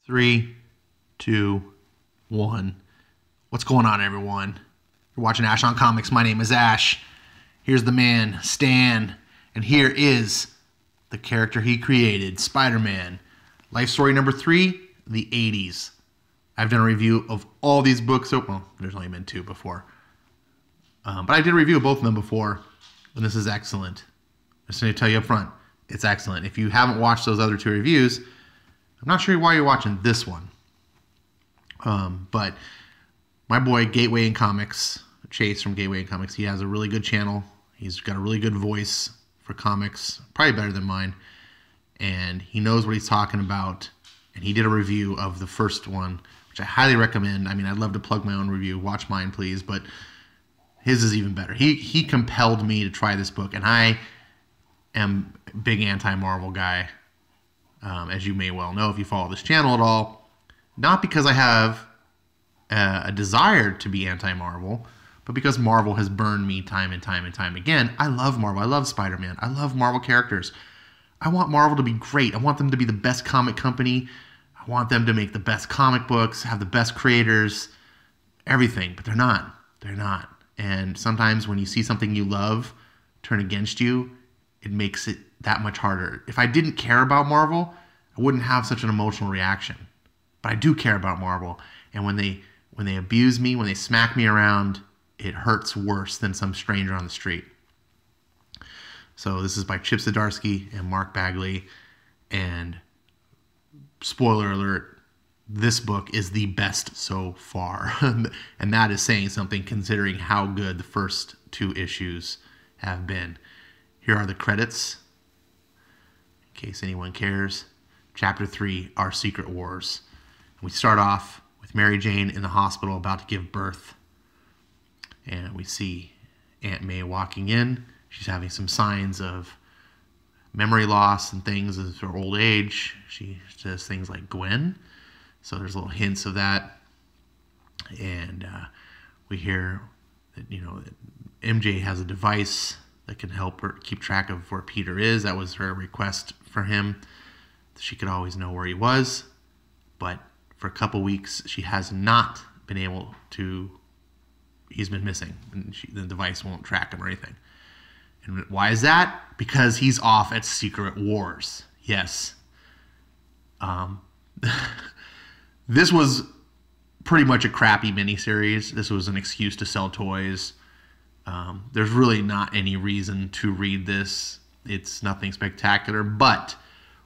Three, two, one. What's going on, everyone? You're watching Ash on Comics. My name is Ash. Here's the man, Stan. And here is the character he created, Spider-Man. Life story number 3, the 80s. I've done a review of all these books. Well, there's only been 2 before. But I did a review of both of them before. And this is excellent. I'm just going to tell you up front, it's excellent. If you haven't watched those other 2 reviews, I'm not sure why you're watching this one. But my boy Gateway in Comics, Chase from Gateway in Comics, he has a really good channel. He's got a really good voice for comics, probably better than mine. And he knows what he's talking about. And he did a review of the first one, which I highly recommend. I mean, I'd love to plug my own review. Watch mine, please. But his is even better. He compelled me to try this book. And I am a big anti-Marvel guy. As you may well know if you follow this channel at all. Not because I have a desire to be anti-Marvel, but because Marvel has burned me time and time and time again. I love Marvel. I love Spider-Man. I love Marvel characters. I want Marvel to be great. I want them to be the best comic company. I want them to make the best comic books, have the best creators, everything. But they're not. They're not. And sometimes when you see something you love turn against you, it makes it that much harder. If I didn't care about Marvel, I wouldn't have such an emotional reaction. But I do care about Marvel. And when they abuse me, when they smack me around, it hurts worse than some stranger on the street. So this is by Chip Zdarsky and Mark Bagley. And spoiler alert, this book is the best so far. And that is saying something considering how good the first 2 issues have been. Here are the credits, in case anyone cares. Chapter 3, Our Secret Wars. We start off with Mary Jane in the hospital about to give birth. And we see Aunt May walking in. She's having some signs of memory loss and things as her old age. She says things like Gwen. So there's little hints of that. And we hear that, that MJ has a device that can help her keep track of where Peter is. That was her request for him. She could always know where he was. But for a couple weeks, she has not been able to... He's been missing. And the device won't track him or anything. And why is that? Because he's off at Secret Wars. Yes. This was pretty much a crappy miniseries. This was an excuse to sell toys. There's really not any reason to read this. It's nothing spectacular, but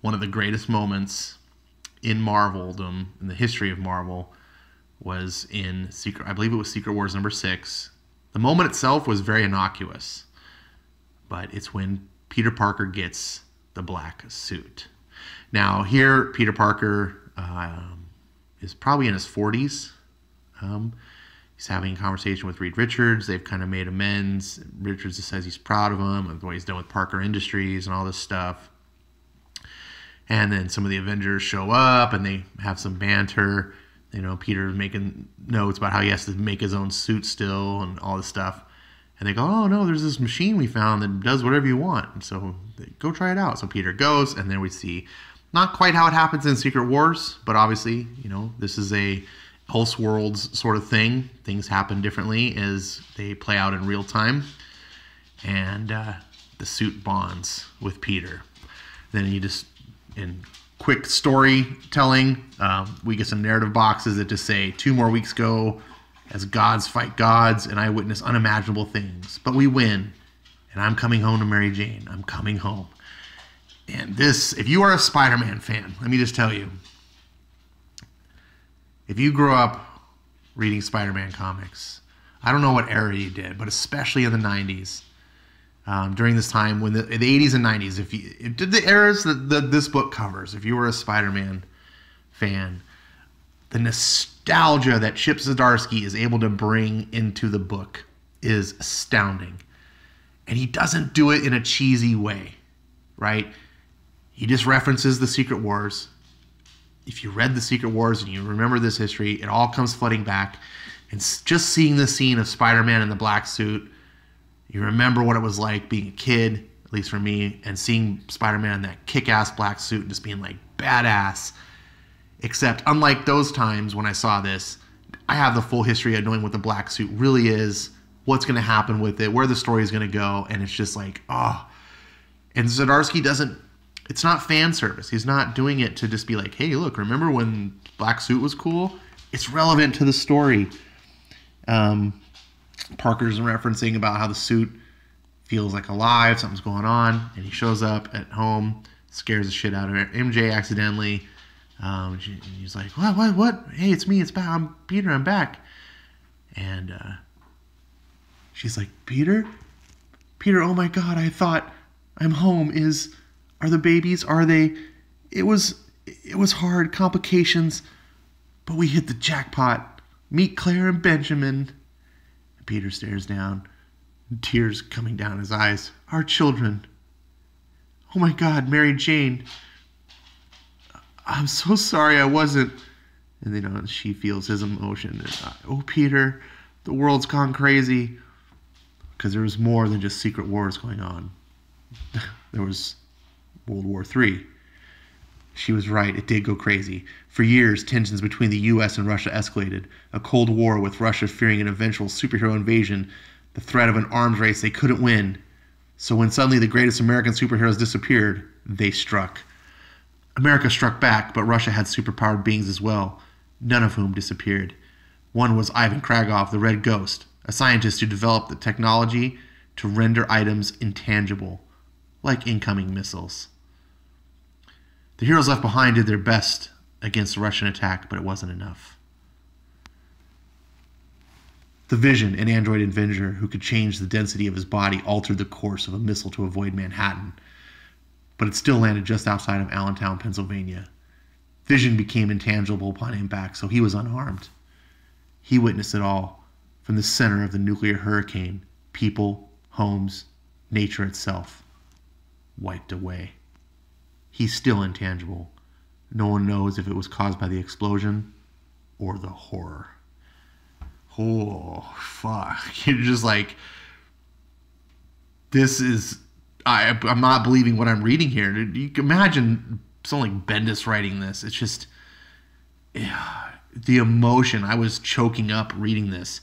one of the greatest moments in Marveldom, in the history of Marvel, was in I believe it was Secret Wars number 6. The moment itself was very innocuous, but it's when Peter Parker gets the black suit. Now here, Peter Parker is probably in his 40s. He's having a conversation with Reed Richards. They've kind of made amends. Richards just says he's proud of him and what he's done with Parker Industries and all this stuff. And then some of the Avengers show up and they have some banter. Peter's making notes about how he has to make his own suit still and all this stuff. And they go, oh, no, there's this machine we found that does whatever you want. And so go try it out. So Peter goes, and then we see not quite how it happens in Secret Wars, but obviously, this is a Elseworlds sort of thing. Things happen differently as they play out in real time. And the suit bonds with Peter. Then in quick storytelling, we get some narrative boxes that just say 2 more weeks go as gods fight gods and I witness unimaginable things. But we win. And I'm coming home to Mary Jane. I'm coming home. And this, if you are a Spider-Man fan, let me just tell you, if you grew up reading Spider-Man comics, I don't know what era you did, but especially in the 90s, during this time when the 80s and 90s, if the eras that this book covers, if you were a Spider-Man fan, the nostalgia that Chip Zdarsky is able to bring into the book is astounding. And he doesn't do it in a cheesy way, right? He just references the Secret Wars. If you read the Secret Wars and you remember this history, it all comes flooding back. And just seeing the scene of Spider-Man in the black suit, you remember what it was like being a kid, at least for me, and seeing Spider-Man in that kick-ass black suit and just being like badass. Except, unlike those times when I saw this, I have the full history of knowing what the black suit really is, what's going to happen with it, where the story is going to go, and it's just like, oh. And Zdarsky doesn't, it's not fan service. He's not doing it to just be like, hey, look, remember when black suit was cool? It's relevant to the story. Parker's referencing about how the suit feels like alive, something's going on, and he shows up at home, scares the shit out of her. MJ accidentally, he's like, what? Hey, it's me, I'm Peter, I'm back. And she's like, Peter, oh my God, I thought I'm home. Are the babies, are they, it was hard, complications, but we hit the jackpot. Meet Claire and Benjamin. And Peter stares down, tears coming down his eyes. Our children. Oh my God, Mary Jane. I'm so sorry I wasn't. And then she feels his emotion. And, oh, Peter, the world's gone crazy. Because there was more than just secret wars going on. There was World War III. She was right, it did go crazy. For years, tensions between the U.S. and Russia escalated. A Cold War with Russia fearing an eventual superhero invasion, the threat of an arms race they couldn't win. So when suddenly the greatest American superheroes disappeared, they struck. America struck back, but Russia had superpowered beings as well, none of whom disappeared. One was Ivan Kragov, the Red Ghost, a scientist who developed the technology to render items intangible, like incoming missiles. The heroes left behind did their best against the Russian attack, but it wasn't enough. The Vision, an android inventor who could change the density of his body, altered the course of a missile to avoid Manhattan, but it still landed just outside of Allentown, Pennsylvania. Vision became intangible upon impact, so he was unharmed. He witnessed it all from the center of the nuclear hurricane. People, homes, nature itself wiped away. He's still intangible. No one knows if it was caused by the explosion or the horror. Oh, fuck. You're just like, this is, I'm not believing what I'm reading here. You can imagine someone like Bendis writing this. It's just, the emotion. I was choking up reading this.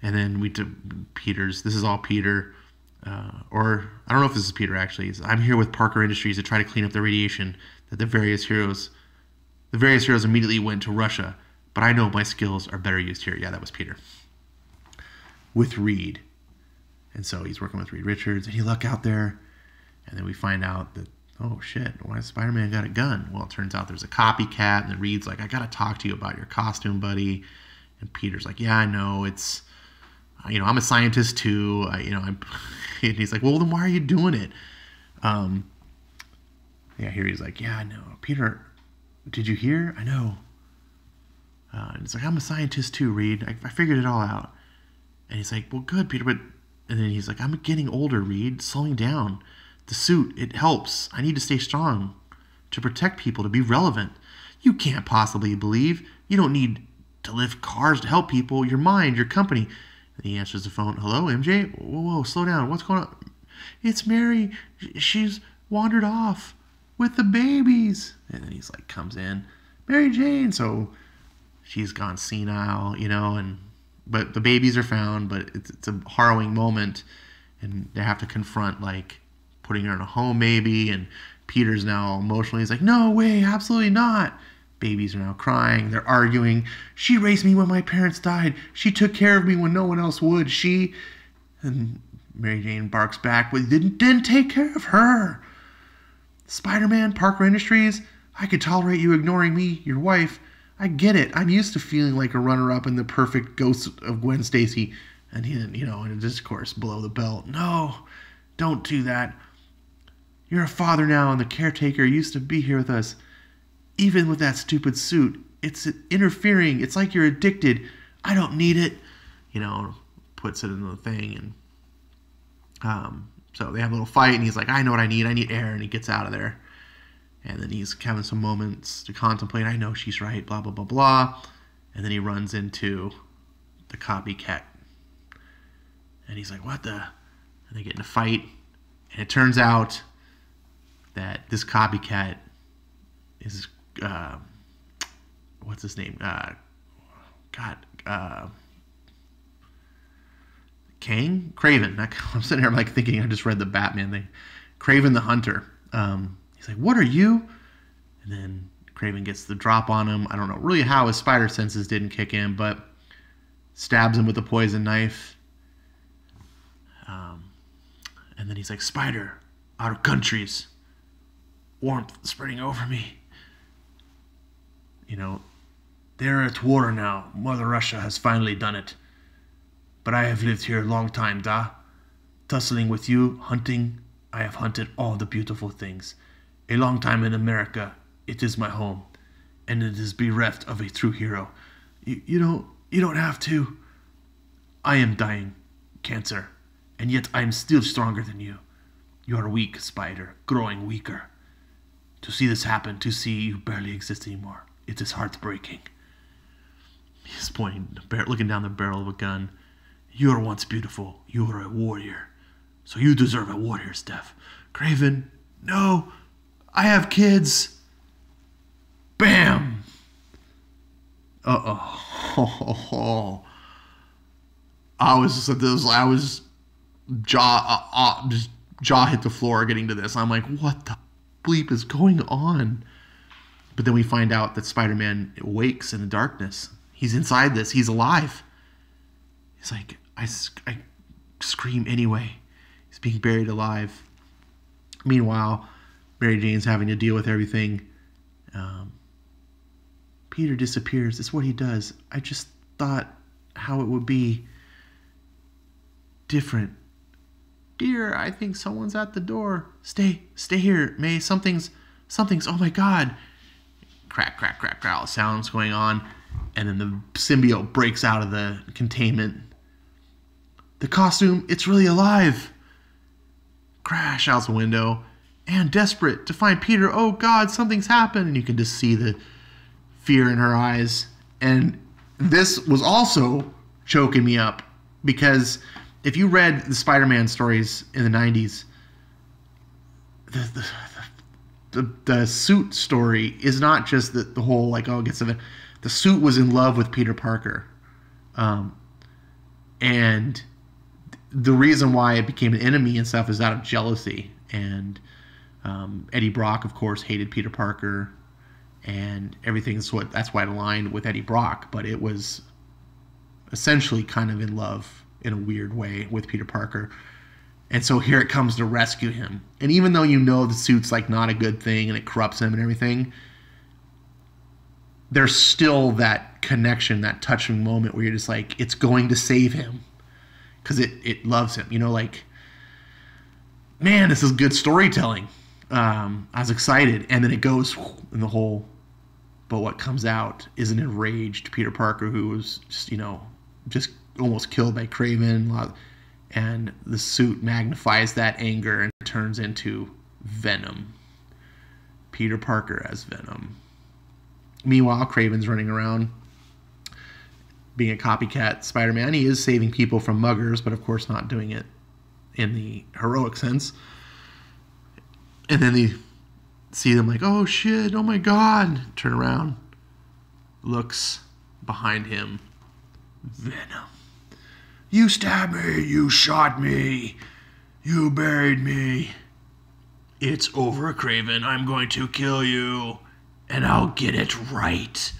And then we did Peter's, this is all Peter. Or I don't know if this is Peter actually. I'm here with Parker Industries to try to clean up the radiation that the various heroes immediately went to Russia, but I know my skills are better used here. Yeah, that was Peter. With Reed. And so he's working with Reed Richards, and you look out there, and then we find out that, oh shit, why has Spider-Man got a gun? Well, it turns out there's a copycat, and then Reed's like, I gotta talk to you about your costume, buddy. And Peter's like, yeah, I know, it's, I'm a scientist too. And he's like, well, then why are you doing it? Here he's like, yeah, I know. Peter, did you hear? I know. And it's like, I'm a scientist too, Reed. I figured it all out. And he's like, well, good, Peter, but... And then he's like, I'm getting older, Reed. Slowing down. The suit, it helps. I need to stay strong. To protect people, to be relevant. You can't possibly believe. You don't need to lift cars to help people. Your mind, your company... And he answers the phone. Hello, MJ? Whoa, slow down. What's going on? It's Mary. She's wandered off with the babies. And then he's like, comes in. Mary Jane. So she's gone senile, but the babies are found, but it's a harrowing moment. And they have to confront, like, putting her in a home maybe. And Peter's now emotionally. He's like, no way, absolutely not. Babies are now crying. They're arguing. She raised me when my parents died. She took care of me when no one else would. And Mary Jane barks back, but didn't take care of her. Spider-Man, Parker Industries, I could tolerate you ignoring me, your wife. I get it. I'm used to feeling like a runner-up in the perfect Ghost of Gwen Stacy. And he, in a discourse below the belt. No, don't do that. You're a father now, and the caretaker used to be here with us. Even with that stupid suit, it's interfering. It's like you're addicted. I don't need it. Puts it in the thing. And so they have a little fight, and he's like, I know what I need. I need air. And he gets out of there. And then he's having some moments to contemplate. I know she's right, blah, blah, blah, blah. And then he runs into the copycat. And he's like, what the? And they get in a fight. And it turns out that this copycat is what's his name? Kang? Kraven. I'm sitting here like thinking I just read the Batman thing. Kraven the Hunter. He's like, what are you? And then Kraven gets the drop on him. I don't know really how his spider senses didn't kick in, but stabs him with a poison knife. And then he's like, Spider, out of countries. Warmth spreading over me. You know, they're at war now. Mother Russia has finally done it. But I have lived here a long time, da. Tussling with you, hunting, I have hunted all the beautiful things. A long time in America, it is my home. And it is bereft of a true hero. You don't have to. I am dying. Cancer. And yet I am still stronger than you. You are weak, Spider, growing weaker. To see this happen, to see you barely exist anymore, it is heartbreaking. He's pointing, looking down the barrel of a gun. You were once beautiful. You were a warrior. So you deserve a warrior's death. Kraven, no, I have kids. Bam! Uh-oh. I was jaw hit the floor getting to this. I'm like, what the bleep is going on? But then we find out that Spider-Man awakes in the darkness. He's inside this. He's alive. He's like, I scream anyway. He's being buried alive. Meanwhile, Mary Jane's having to deal with everything. Peter disappears. It's what he does. I just thought how it would be different. Dear, I think someone's at the door. Stay here, May. Something's, oh my God. Crack, crack, crack, crack. Sounds going on. And then the symbiote breaks out of the containment. The costume, it's really alive. Crash out the window. And desperate to find Peter. Oh God, something's happened. And you can just see the fear in her eyes. And this was also choking me up because if you read the Spider-Man stories in the 90s, the suit story is not just the whole like, oh, it gets the suit was in love with Peter Parker. And the reason why it became an enemy and stuff is out of jealousy. And Eddie Brock, of course, hated Peter Parker and everything. That's why it aligned with Eddie Brock. But it was essentially kind of in love in a weird way with Peter Parker. And so here it comes to rescue him. And even though you know the suit's like not a good thing and it corrupts him and everything, there's still that connection, that touching moment where you're just like, it's going to save him because it loves him. You know, like, man, this is good storytelling. I was excited. And then it goes in the whole, but what comes out is an enraged Peter Parker who was just, just almost killed by Kraven. And the suit magnifies that anger and turns into Venom. Peter Parker as Venom. Meanwhile, Kraven's running around being a copycat Spider-Man. He is saving people from muggers, but of course not doing it in the heroic sense. And then they see them like, oh shit, oh my God. Turn around. Looks behind him. Venom. You stabbed me. You shot me. You buried me. It's over, Kraven. I'm going to kill you. And I'll get it right.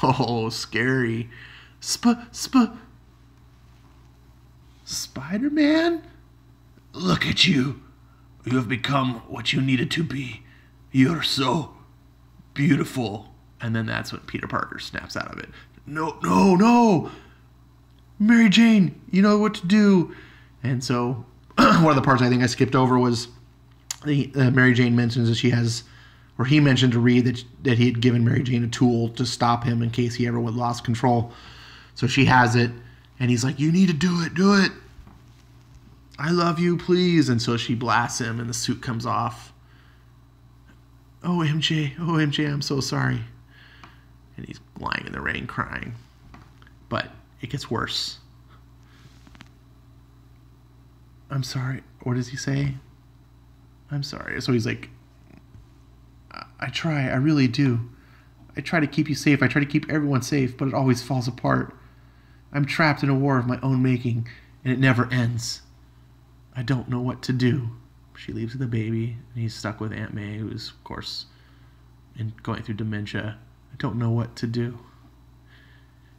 Oh, scary. Spider-Man? Look at you. You have become what you needed to be. You're so beautiful. And then that's when Peter Parker snaps out of it. No. Mary Jane, you know what to do. And so one of the parts I think I skipped over was Mary Jane mentions that she has, or he mentioned to Reed that he had given Mary Jane a tool to stop him in case he ever would lost control. So she has it, and he's like, you need to do it. I love you, please. And so she blasts him, and the suit comes off. Oh, MJ, I'm so sorry. And he's lying in the rain crying. But it gets worse. I'm sorry. What does he say? I'm sorry. So he's like, I try. I really do. I try to keep you safe. I try to keep everyone safe, but it always falls apart. I'm trapped in a war of my own making, and it never ends. I don't know what to do. She leaves with the baby, and he's stuck with Aunt May, who's, of course, going through dementia. I don't know what to do.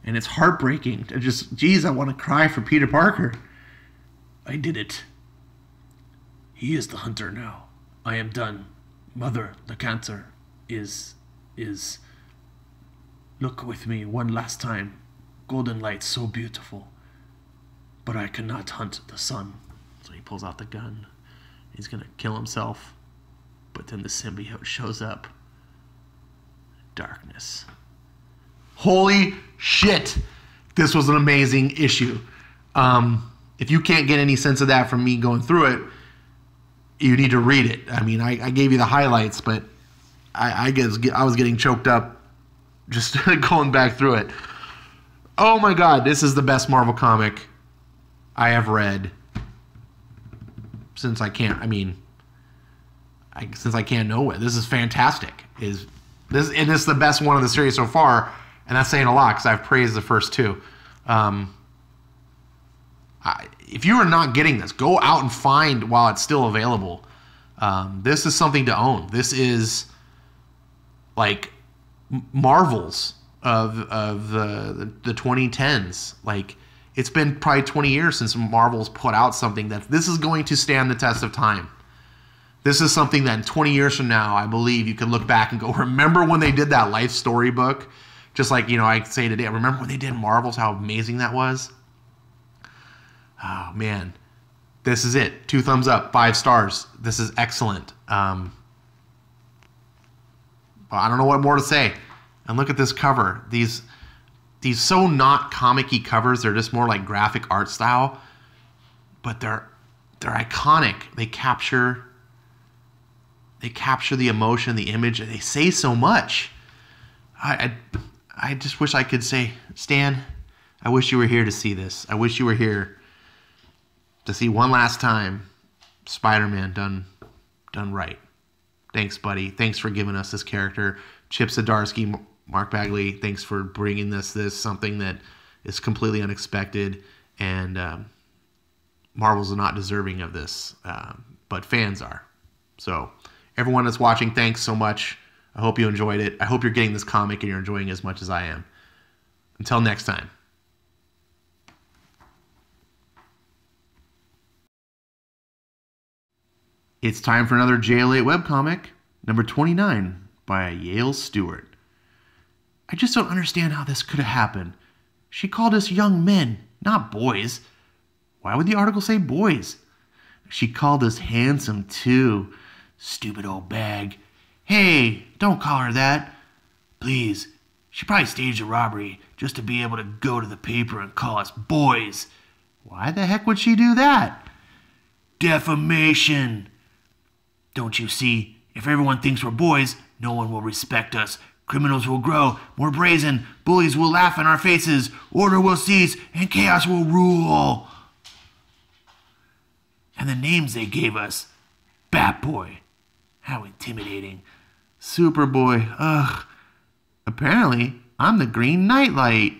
And it's heartbreaking to just, geez, I want to cry for Peter Parker. I did it. He is the hunter now. I am done. Mother, the cancer, is... Look with me one last time. Golden light so beautiful. But I cannot hunt the sun. So he pulls out the gun. He's going to kill himself. But then the symbiote shows up. Darkness. Holy shit. This was an amazing issue. If you can't get any sense of that from me going through it, you need to read it. I mean, I gave you the highlights, but I was getting choked up just going back through it. Oh my God, this is the best Marvel comic I have read since I can't know it. This is fantastic. This is the best one of the series so far, and that's saying a lot because I've praised the first two. If you are not getting this, go out and find while it's still available. This is something to own. This is like Marvels of the 2010s. Like, it's been probably 20 years since Marvel's put out something that this is going to stand the test of time. This is something that in 20 years from now, I believe you can look back and go, remember when they did that life story book? Just like, I say today, remember when they did Marvels, how amazing that was? Oh, man. This is it. 2 thumbs up, 5 stars. This is excellent. I don't know what more to say. And look at this cover. These so not comic-y covers. They're just more like graphic art style. But they're iconic. They capture the emotion, the image. They say so much. I just wish I could say, Stan, I wish you were here to see this. I wish you were here to see one last time Spider-Man done right. Thanks, buddy. Thanks for giving us this character. Chip Zdarsky, Mark Bagley, thanks for bringing this something that is completely unexpected, and Marvel's not deserving of this, but fans are. So everyone that's watching, thanks so much. I hope you enjoyed it. I hope you're getting this comic and you're enjoying it as much as I am. Until next time. It's time for another JL8 webcomic, number 29, by Yale Stewart. I just don't understand how this could have happened. She called us young men, not boys. Why would the article say boys? She called us handsome, too. Stupid old bag. Hey, don't call her that. Please, she probably staged a robbery just to be able to go to the paper and call us boys. Why the heck would she do that? Defamation. Don't you see? If everyone thinks we're boys, no one will respect us. Criminals will grow more brazen. Bullies will laugh in our faces. Order will cease, and chaos will rule. And the names they gave us. Bat Boy. How intimidating. Superboy. Ugh. Apparently, I'm the Green Nightlight.